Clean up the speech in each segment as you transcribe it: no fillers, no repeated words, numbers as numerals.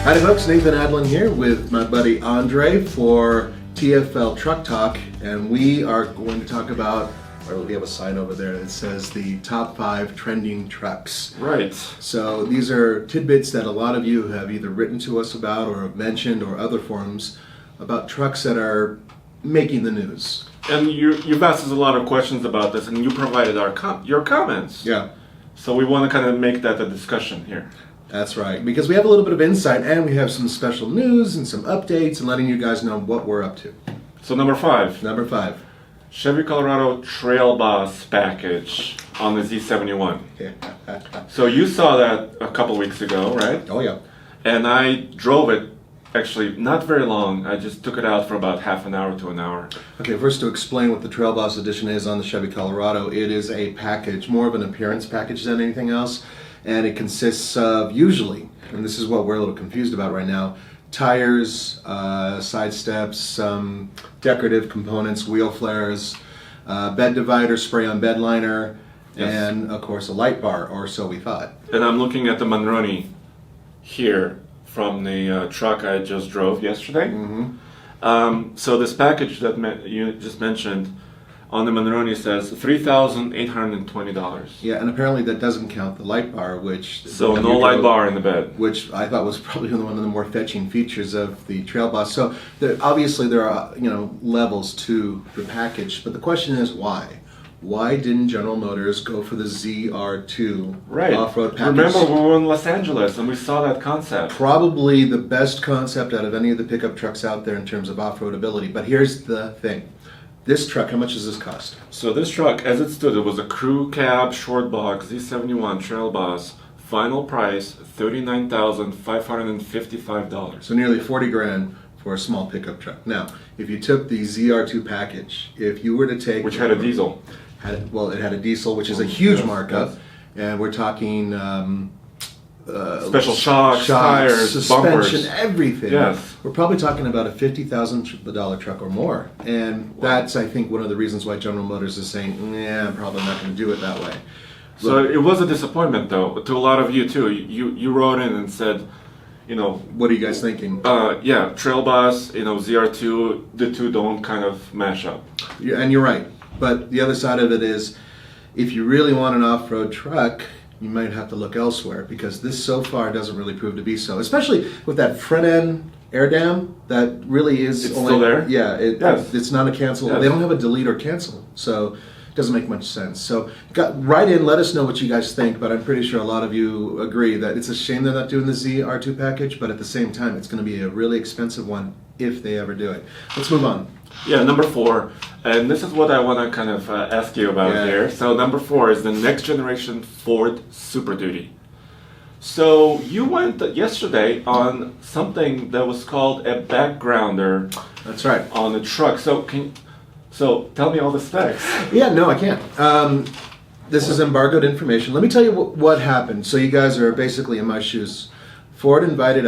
Howdy folks, Nathan Adlin here with my buddy Andre for TFL Truck Talk, and we are going to talk about, or we have a sign over there that says the top 5 trending trucks. Right. So these are tidbits that a lot of you have either written to us about or have mentioned or other forums about trucks that are making the news. And you've asked us a lot of questions about this, and you provided your comments. Yeah. So we want to kind of make that a discussion here. That's right, because we have a little bit of insight and we have some special news and some updates and letting you guys know what we're up to. So number 5. Number 5. Chevy Colorado Trail Boss package on the Z71. Yeah. So you saw that a couple weeks ago, right? Oh yeah. And I drove it, actually not very long. I just took it out for about half an hour to an hour. Okay, first to explain what the Trail Boss Edition is on the Chevy Colorado, it is a package, more of an appearance package than anything else. And it consists of, usually, and this is what we're a little confused about right now, tires, side steps, some decorative components, wheel flares, bed divider, spray-on bed liner, yes, and of course a light bar, or so we thought. And I'm looking at the Monroney here from the truck I just drove yesterday. Mm-hmm. So this package that you just mentioned on the Monroney says $3,820. Yeah, and apparently that doesn't count the light bar, which... So no light bar in the bed. Which I thought was probably one of the more fetching features of the Trail Boss. So obviously there are levels to the package, but the question is why? Why didn't General Motors go for the ZR2 off-road package? Remember, we were in Los Angeles and we saw that concept. Probably the best concept out of any of the pickup trucks out there in terms of off-road ability. But here's the thing. This truck, how much does this cost? So this truck, as it stood, it was a crew cab short box Z71 Trail Boss. Final price $39,555. So nearly 40 grand for a small pickup truck. Now, if you took the ZR2 package, if you were to take... Which had a diesel. It had a diesel, which is a huge markup. Yes. And we're talking... special shocks, tires, suspension, bumpers, everything. Yes. We're probably talking about a $50,000 truck or more. And that's, I think, one of the reasons why General Motors is saying, I'm probably not going to do it that way. So it was a disappointment, though, to a lot of you, too. You wrote in and said, what are you guys thinking? Yeah, Trail Boss, ZR2, the two don't kind of mash up. Yeah, and you're right. But the other side of it is, if you really want an off-road truck, you might have to look elsewhere, because this so far doesn't really prove to be so. Especially with that front end air dam that really is it's still there? Yeah, it's not a cancel. Yes. They don't have a delete or cancel, so it doesn't make much sense. So write in, let us know what you guys think, but I'm pretty sure a lot of you agree that it's a shame they're not doing the ZR2 package, but at the same time, it's going to be a really expensive one if they ever do it. Let's move on. Yeah, number 4, and this is what I want to kind of ask you about here. So number 4 is the next generation Ford Super Duty. So you went yesterday on something that was called a backgrounder. That's right. On the truck. So tell me all the specs. Yeah, no, I can't. This is embargoed information. Let me tell you what happened. So you guys are basically in my shoes. Ford invited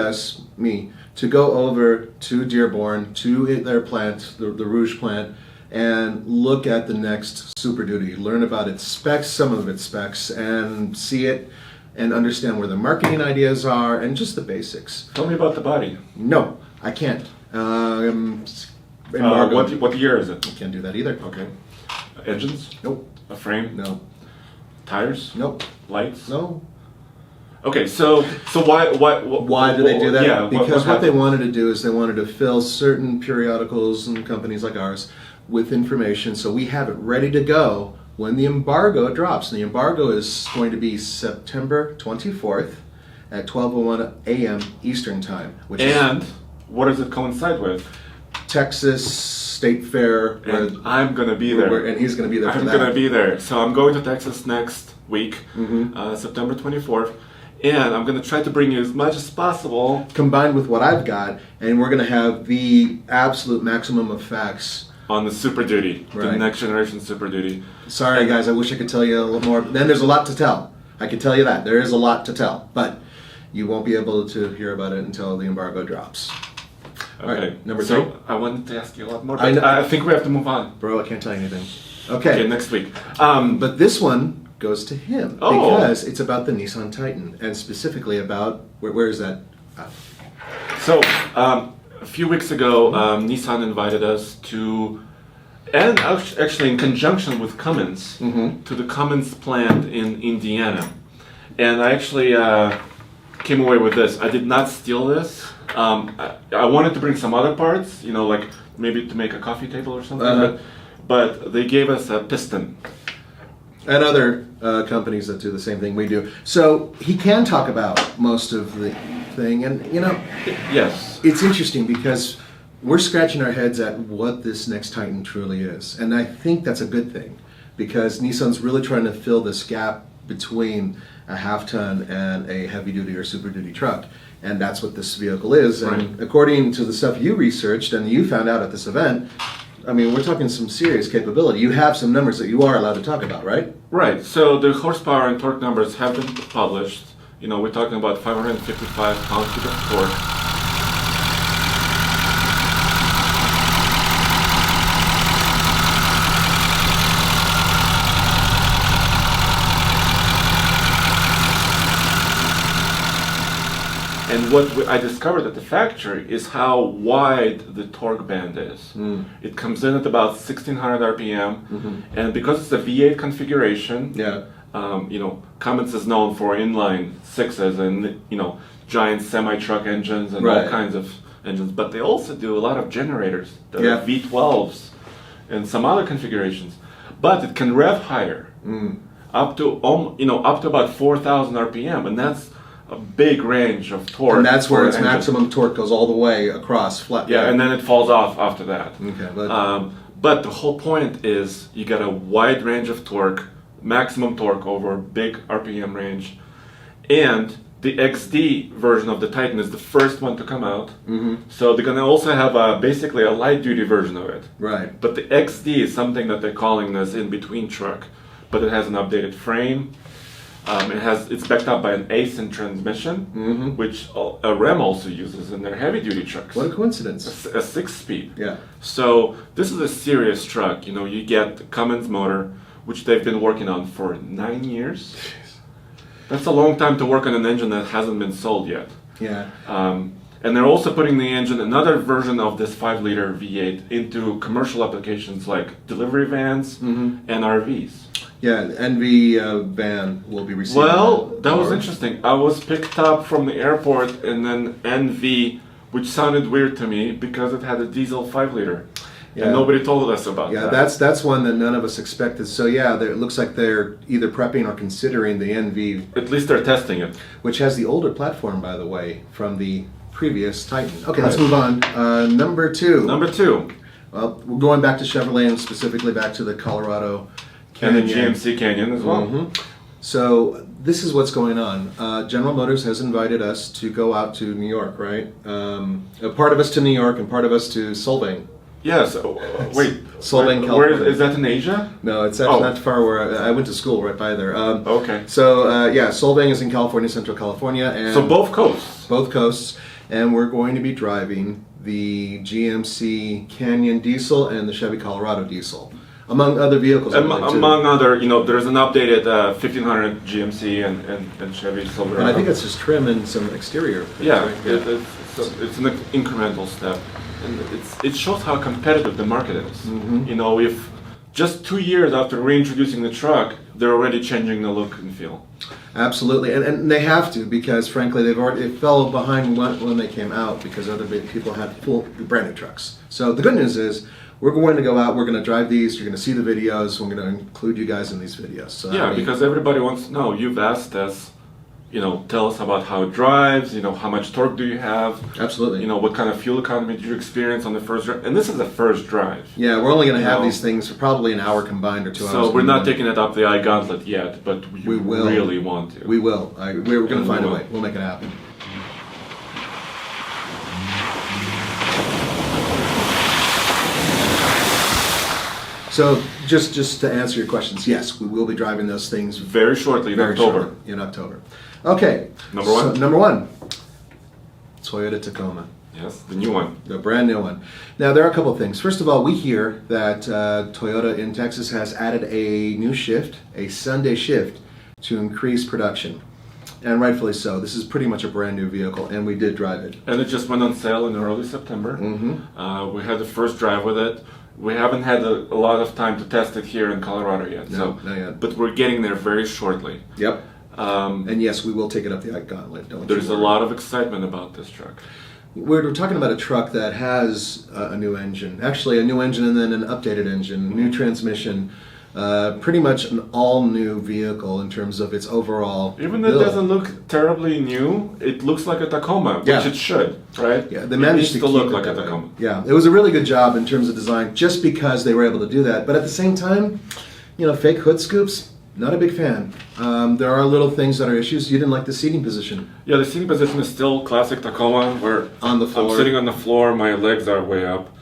me, to go over to Dearborn, to their plant, the Rouge plant, and look at the next Super Duty, learn about its specs, some of its specs, and see it and understand where the marketing ideas are and just the basics. Tell me about the body. No, I can't. What year is it? I can't do that either. Okay. Engines? Nope. A frame? No. Tires? Nope. Lights? No. Okay, so why do they do that? Yeah, because what they wanted to do is they wanted to fill certain periodicals and companies like ours with information, so we have it ready to go when the embargo drops. And the embargo is going to be September 24th at 12:01 a.m. Eastern Time. What does it coincide with? Texas State Fair. And I'm going to be there. And he's going to be there for that. I'm going to be there. So I'm going to Texas next week, September 24th. And I'm going to try to bring you as much as possible. Combined with what I've got, and we're going to have the absolute maximum of facts. On the Super Duty, right. The next generation Super Duty. Sorry guys, I wish I could tell you a little more. Then there's a lot to tell. I can tell you that. There is a lot to tell. But you won't be able to hear about it until the embargo drops. Okay. All right, number 3. So I wanted to ask you a lot more. I think we have to move on. Bro, I can't tell you anything. Okay. Next week. But this one goes to him because it's about the Nissan Titan, and specifically about where is that? So, a few weeks ago, Nissan invited us to, and actually in conjunction with Cummins, to the Cummins plant in Indiana. And I actually came away with this. I did not steal this. I wanted to bring some other parts, like maybe to make a coffee table or something, but they gave us a piston. And other companies that do the same thing we do. So he can talk about most of the thing, and Yes. it's interesting because we're scratching our heads at what this next Titan truly is, and I think that's a good thing because Nissan's really trying to fill this gap between a half-ton and a heavy-duty or super-duty truck, and that's what this vehicle is. Right. And according to the stuff you researched and you found out at this event, I mean, we're talking some serious capability. You have some numbers that you are allowed to talk about, right? Right. So the horsepower and torque numbers have been published. We're talking about 555 pound-feet of torque. And what I discovered at the factory is how wide the torque band is. It comes in at about 1600 RPM, and because it's a V8 configuration, Cummins is known for inline sixes and giant semi-truck engines and all kinds of engines, but they also do a lot of generators that are V12s and some other configurations. But it can rev higher, up to about 4000 RPM, and that's a big range of torque. And that's where its engine. maximum torque goes all the way across flat. Yeah, and then it falls off after that. Okay, but the whole point is you get a wide range of torque, maximum torque over big RPM range, and the XD version of the Titan is the first one to come out. So they're gonna also have basically a light duty version of it. Right. But the XD is something that they're calling this in-between truck, but it has an updated frame. It's backed up by an ACEN transmission, which a Ram also uses in their heavy-duty trucks. What a coincidence! A 6-speed. Yeah. So this is a serious truck. You get the Cummins motor, which they've been working on for 9 years. That's a long time to work on an engine that hasn't been sold yet. Yeah. And they're also putting the engine, another version of this 5-liter V8, into commercial applications like delivery vans and RVs. Yeah, NV van will be receiving. Well, that was interesting. I was picked up from the airport, and then NV, which sounded weird to me because it had a diesel 5-liter. Yeah. And nobody told us about Yeah, that. that's one that none of us expected. So yeah, it looks like they're either prepping or considering the NV, At least they're testing it. which has the older platform, by the way, from the previous Titan. Okay, let's move on. Number two. Number 2. Well, we're going back to Chevrolet and specifically back to the Colorado And the Canyon. GMC Canyon as well. So this is what's going on. General Motors has invited us to go out to New York, right? A part of us to New York and part of us to Solvang. Yes. Wait. Solvang, Where California. is that in Asia? No, it's actually not far where I went to school, right by there. Okay. So Solvang is in California, Central California, and So both coasts. both coasts, and we're going to be driving the GMC Canyon diesel and the Chevy Colorado diesel, among other vehicles. I believe, too. Among other, there's an updated 1500 GMC and Chevy Silverado. And I think it's just trim and some exterior. things, Yeah, right? it's an incremental step, and it shows how competitive the market is. If just 2 years after reintroducing the truck, they're already changing the look and feel. Absolutely, and they have to because frankly it fell behind when they came out because other big people had full brand new trucks. So the good news is we're going to go out, we're going to drive these, you're going to see the videos, we're going to include you guys in these videos. So, Yeah, because everybody wants to know. You've asked us, tell us about how it drives, how much torque do you have, absolutely. what kind of fuel economy did you experience on the first drive, and this is the first drive. Yeah, we're only going to have these things for probably an hour combined or 2 hours. So we're not taking it up the eye gauntlet yet, but we will. really want to. We will. We're going to find a way. We'll make it happen. So just to answer your questions, yes, we will be driving those things Very shortly in very October. shortly, in October. Okay. Number one? So, number one, Toyota Tacoma. Yes, the new one. The brand new one. Now, there are a couple of things. First of all, we hear that Toyota in Texas has added a new shift, a Sunday shift, to increase production. and rightfully so. This is pretty much a brand new vehicle, and we did drive it. And it just went on sale in early September. Mm-hmm. We had the first drive with it. We haven't had a lot of time to test it here in Colorado yet. No, not yet. But we're getting there very shortly. Yep. And yes, we will take it up the gauntlet. There's a lot of excitement about this truck. We're talking about a truck that has a new engine. Actually, a new engine and then an updated engine, new transmission. Pretty much an all-new vehicle in terms of its overall Even though it build. doesn't look terribly new, it looks like a Tacoma, which it should, right? Yeah, they managed it to needs keep look it like a that way. Tacoma. Yeah, it was a really good job in terms of design, just because they were able to do that. But at the same time, fake hood scoops, not a big fan. There are little things that are issues. You didn't like the seating position. Yeah, the seating position is still classic Tacoma, where On the floor. I'm sitting on the floor, my legs are way up.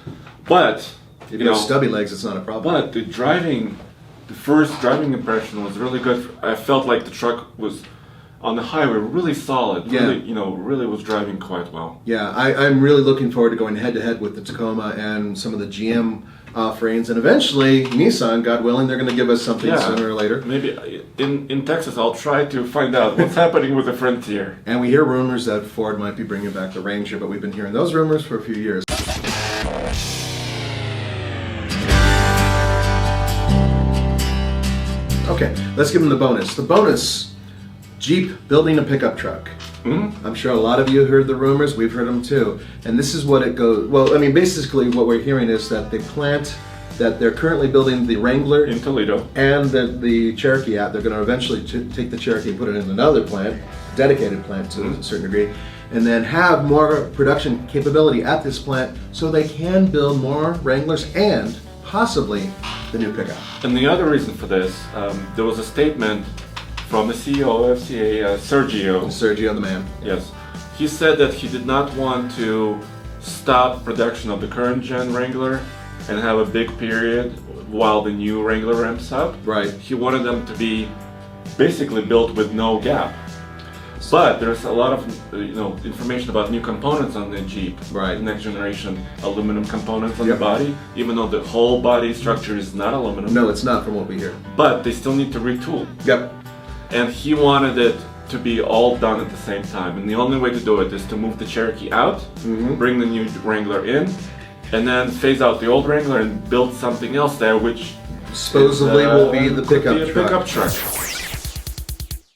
But, If you have stubby legs, it's not a problem. but the first driving impression was really good. I felt like the truck was on the highway really solid. Yeah. Really, really was driving quite well. Yeah, I'm really looking forward to going head-to-head with the Tacoma and some of the GM offerings. And eventually, Nissan, God willing, they're going to give us something sooner or later. Maybe in Texas, I'll try to find out what's happening with the Frontier. And we hear rumors that Ford might be bringing back the Ranger, but we've been hearing those rumors for a few years. Okay, let's give them the bonus. The bonus, Jeep building a pickup truck. Mm-hmm. I'm sure a lot of you heard the rumors. We've heard them too. And this is what it goes. Well, I mean, basically what we're hearing is that they're currently building the Wrangler In Toledo. and the Cherokee out. They're going to eventually take the Cherokee and put it in another plant, dedicated plant to a certain degree, and then have more production capability at this plant so they can build more Wranglers and possibly the new pickup. And the other reason for this, there was a statement from the CEO of FCA, Sergio the man. Yes. He said that he did not want to stop production of the current gen Wrangler and have a big period while the new Wrangler ramps up. Right. He wanted them to be basically built with no gap. But there's a lot of information about new components on the Jeep. Right. The next generation aluminum components on Yep. the body, even though the whole body structure is not aluminum. No, it's not from what we hear. But they still need to retool. Yep. And he wanted it to be all done at the same time. And the only way to do it is to move the Cherokee out, bring the new Wrangler in, and then phase out the old Wrangler and build something else there, which Supposedly will be the could pickup be a truck. pickup truck.